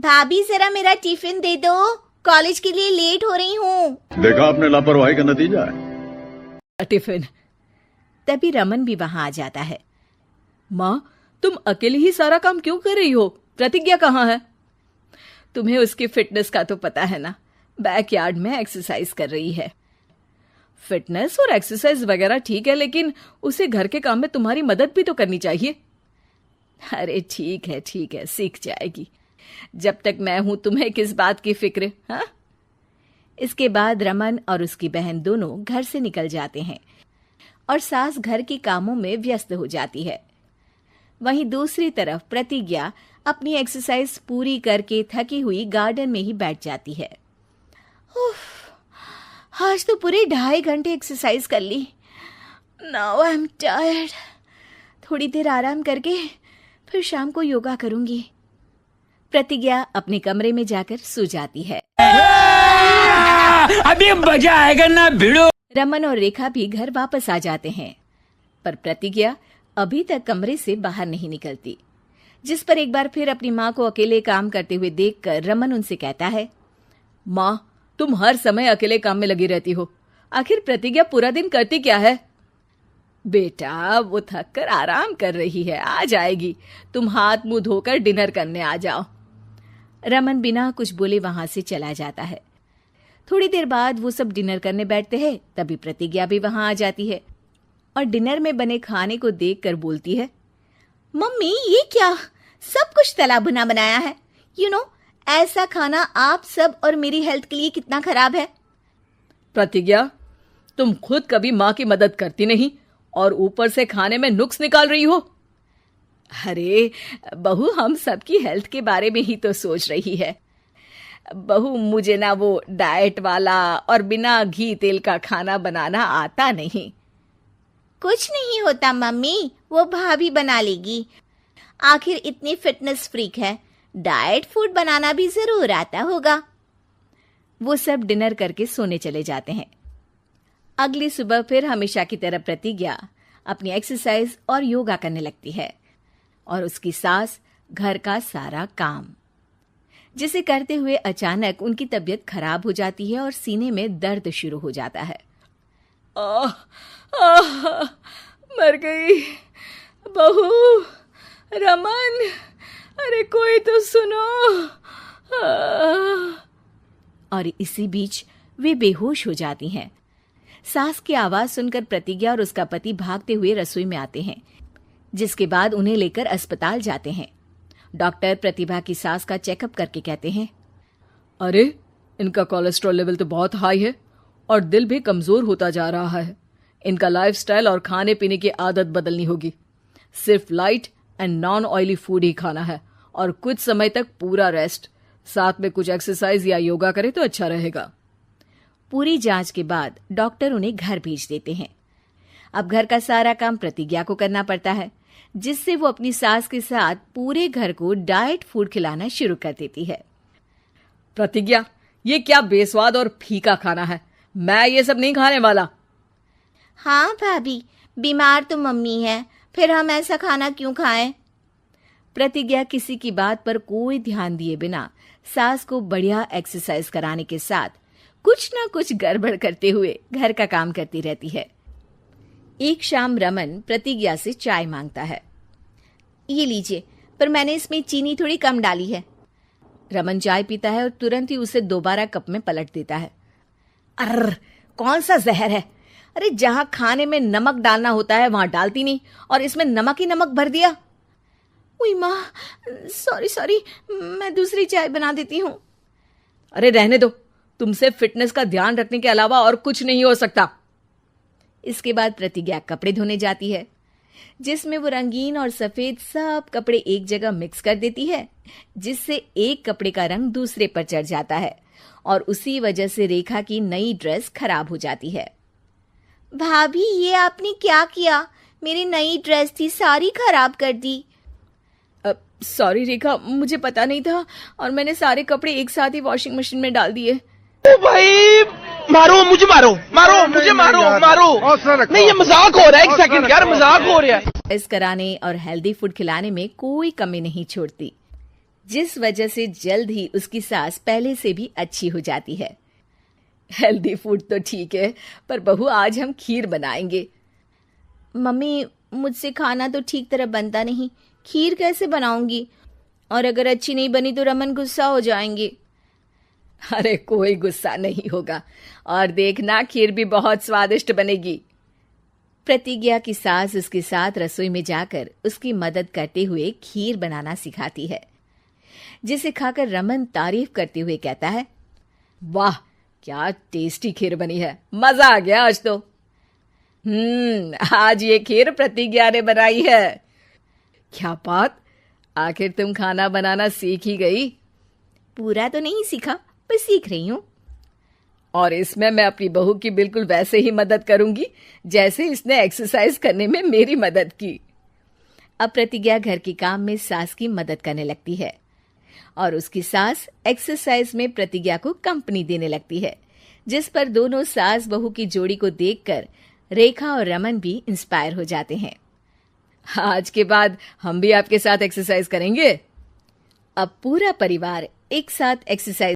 भाभी जरा मेरा टिफिन दे दो, कॉलेज के लिए लेट हो रही हूँ। देखा आपने लापरवाही का नतीजा है। टिफिन। तभी रमन भी वहां आ जाता है। माँ, तुम अकेले ही सारा काम क्यों कर रही हो? प्रतिज्ञा कहाँ है? तुम्हें उसकी फिटनेस का तो पता है ना, बैकयार्ड में एक्सरसाइज कर रही है। फिटनेस और एक्सरसाइज वगैरह ठीक है, लेकिन उसे घर के काम में तुम्हारी मदद भी तो करनी चाहिए। अरे ठीक है, सीख जाएगी। जब तक मैं हूं तुम्हें किस बात की फिक्र? हाँ। इसके बाद रमन और उसकी बहन दोनों घर से निकल जाते हैं और सास घर के कामों में व्यस्त हो जाती है। वहीं दूसरी तरफ प्रतिज्ञा अपनी एक्सरसाइज पूरी करके थकी हुई गार्डन में ही बैठ जाती है। आज तो पूरे 2.5 घंटे एक्सरसाइज कर ली। Now I am tired. थोड़ी देर आराम करके फिर शाम को योगा करूंगी। प्रतिज्ञा अपने कमरे में जाकर सो जाती है। अभी मजा आएगा ना भिड़ो। रमन और रेखा भी घर वापस आ जाते हैं, पर प्रतिज्ञा अभी तक कमरे से बाहर नहीं निकलती, जिस पर एक बार फिर अपनी माँ को अकेले काम करते हुए देखकर रमन उनसे कहता है, माँ, तुम हर समय अकेले काम में लगी रहती हो। आखिर प्रतिज्ञा पूरा दिन करती क्या है? बेटा, वो थक कर आराम कर रही है, आ जाएगी। तुम हाथ मुंह धोकर डिनर करने आ जाओ। रमन बिना कुछ बोले वहां से चला जाता है। थोड़ी देर बाद वो सब डिनर करने बैठते हैं। तभी प्रतिज्ञा भी वहां आ जाती है और डिनर में बने खाने को देखकर बोलती है, मम्मी, ये क्या? सब कुछ तला भुना बनाया है। ऐसा खाना आप सब और मेरी हेल्थ के लिए कितना खराब है। प्रतिज्ञा, तुम खुद कभी माँ की मदद करती नहीं और ऊपर से खाने में नुक्स निकाल रही हो। अरे बहू, हम सबकी हेल्थ के बारे में ही तो सोच रही है। बहू, मुझे ना वो डाइट वाला और बिना घी तेल का खाना बनाना आता नहीं। कुछ नहीं होता मम्मी, वो भाभी बना लेगी। आखिर इतनी फिटनेस फ्रीक है, डाइट फूड बनाना भी जरूर आता होगा। वो सब डिनर करके सोने चले जाते हैं। अगली सुबह फिर हमेशा की तरह प्रतिज्ञा अपनी एक्सरसाइज और योगा करने लगती है और उसकी सास घर का सारा काम, जिसे करते हुए अचानक उनकी तबीयत खराब हो जाती है और सीने में दर्द शुरू हो जाता है। मर गई बहू। रमन, अरे कोई तो सुनो। और इसी बीच वे बेहोश हो जाती हैं। सास की आवाज सुनकर प्रतिज्ञा और उसका पति भागते हुए रसोई में आते हैं, जिसके बाद उन्हें लेकर अस्पताल जाते हैं। डॉक्टर प्रतिभा की सास का चेकअप करके कहते हैं, अरे इनका कोलेस्ट्रॉल लेवल तो बहुत हाई है और दिल भी कमजोर होता जा रहा है। इनका लाइफस्टाइल और खाने पीने की आदत बदलनी होगी। सिर्फ light and non oily food ही खाना है और कुछ समय तक पूरा रेस्ट, साथ में कुछ एक्सरसाइज या योगा करे तो अच्छा रहेगा। पूरी जांच के बाद डॉक्टर उन्हें घर भेज देते हैं। अब घर का सारा काम प्रतिज्ञा को करना पड़ता है, जिससे वो अपनी सास के साथ पूरे घर को डाइट फूड खिलाना शुरू कर देती है। प्रतिज्ञा, ये क्या बेस्वाद और फीका खाना है, मैं ये सब नहीं खाने वाला। हाँ भाभी, बीमार तो मम्मी है, फिर हम ऐसा खाना क्यों खाएं? प्रतिज्ञा किसी की बात पर कोई ध्यान दिए बिना सास को बढ़िया एक्सरसाइज कराने के साथ कुछ ना कुछ गड़बड़ करते हुए घर का काम करती रहती है। एक शाम रमन प्रतिज्ञा से चाय मांगता है। ये लीजिए, पर मैंने इसमें चीनी थोड़ी कम डाली है। रमन चाय पीता है और तुरंत ही उसे दोबारा कप में पलट देता है। अर्र, कौन सा जहर है? अरे जहां खाने में नमक डालना होता है वहां डालती नहीं और इसमें नमक ही नमक भर दिया। उई माँ, सॉरी, मैं दूसरी चाय बना देती हूँ। अरे रहने दो, तुमसे फिटनेस का ध्यान रखने के अलावा और कुछ नहीं हो सकता। इसके बाद प्रतिज्ञा कपड़े धोने जाती है, जिसमें वो रंगीन और सफेद सब कपड़े एक जगह मिक्स कर देती है, जिससे एक कपड़े का रंग दूसरे पर चढ़ जाता है और उसी वजह से रेखा की नई ड्रेस खराब हो जाती है। भाभी, ये आपने क्या किया? मेरी नई ड्रेस थी, सारी खराब कर दी। सॉरी रेखा, मुझे पता नहीं था और मैंने सारे कपड़े एक साथ ही वॉशिंग मशीन में डाल दिए। ओ भाई, मारो मुझे, मारो मुझे, मारो। नहीं, ये मजाक हो रहा है। एक सेकंड यार, मजाक हो रहा है। इस कराने और हेल्दी फूड खिलाने में कोई कमी नहीं छोड़ती। जिस वजह से जल्द ही उसकी सास पहले से भी अच्छी हो जाती है। हेल्दी फूड तो ठीक है, पर बहू आज हम खीर बनाएंगे। मम्मी, मुझसे खाना तो ठीक तरह बनता नहीं, खीर कैसे बनाऊंगी? और अगर अच्छी नहीं बनी तो रमन गुस्सा हो जाएंगे। अरे कोई गुस्सा नहीं होगा, और देखना खीर भी बहुत स्वादिष्ट बनेगी। प्रतिज्ञा की सास उसके साथ रसोई में जाकर उसकी मदद करते हुए खीर बनाना सिखाती है, जिसे खाकर रमन तारीफ करते हुए कहता है, वाह क्या टेस्टी खीर बनी है, मजा आ गया आज तो। आज ये खीर प्रतिज्ञा ने बनाई है। क्या बात, आखिर तुम खाना बनाना सीख ही गई? पूरा तो नहीं सीखा, पर सीख रही हूँ। और इसमें मैं अपनी बहू की बिल्कुल वैसे ही मदद करूंगी जैसे इसने एक्सरसाइज करने में मेरी मदद की। अब प्रतिज्ञा घर के काम में सास की मदद करने लगती है और उसकी सास एक्सरसाइज में प्रतिज्ञा को कंपनी देने लगती है, जिस पर दोनों सास बहू की जोड़ी को देखकर रेखा और रमन भी इंस्पायर हो जाते हैं। आज के बाद हम भी आपके साथ एक्सरसाइज करेंगे। अब पूरा परिवार एक साथ एक्सरसाइज